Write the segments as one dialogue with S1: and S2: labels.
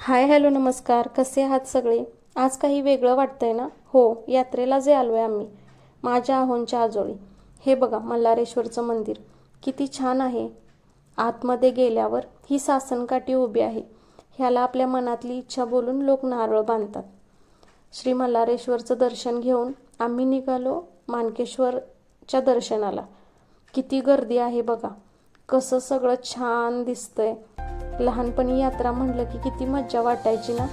S1: Hi hello नमस्कार, कसे आहात सगळे? आज काही वेगळं वाटतंय ना? हो, यात्रेला जे आलोय आम्ही माझ्या आहोंच्या आजोळी. हे बघा मल्हारेश्वरचं मंदिर किती छान आहे. आतमध्ये गेल्यावर ही सासनकाठी उभी आहे. ह्याला आपल्या मनातली इच्छा बोलून लोक नारळ बांधतात. श्री मल्हारेश्वरचं दर्शन घेऊन आम्ही निघालो मानकेश्वरच्या दर्शनाला. किती गर्दी आहे बघा, कसं सगळं छान दिसतंय. लहानपणी यात्रा म्हटलं की किती मज्जा वाटायची ना.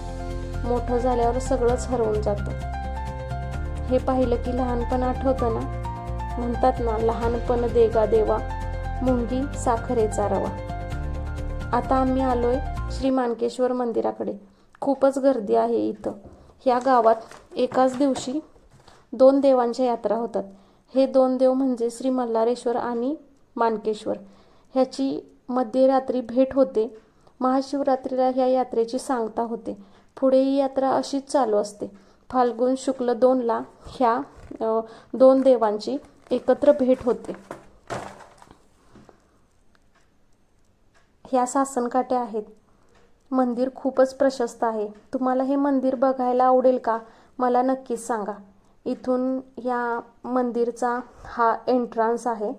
S1: मोठं झाल्यावर सगळंच हरवून जातं. हे पाहिलं की लहानपण आठवतं ना. म्हणतात ना, लहानपण देगा देवा, मुंगी साखरेचा रवा. आता आम्ही आलोय श्री मानकेश्वर मंदिराकडे. खूपच गर्दी आहे इथं. ह्या गावात एकाच दिवशी 2 देवांच्या यात्रा होतात. हे 2 देव म्हणजे श्री मल्हारेश्वर आणि मानकेश्वर. ह्याची मध्यरात्री भेट होते. महाशिवरात्रीला ह्या यात्रेची सांगता होते. पुढे ही यात्रा अशीच चालू असते. फाल्गुन शुक्ल 2ला ह्या 2 देवांची एकत्र भेट होते. ह्या सासनकाठ्या आहेत. मंदिर खूपच प्रशस्त आहे. तुम्हाला हे मंदिर बघायला आवडेल का? मला नक्कीच सांगा. इथून या मंदिरचा हा एंट्रन्स आहे.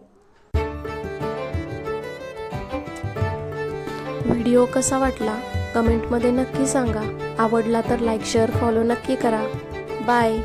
S1: व्हिडिओ कसा वाटला कमेंटमध्ये नक्की सांगा. आवडला तर लाईक शेअर फॉलो नक्की करा. बाय.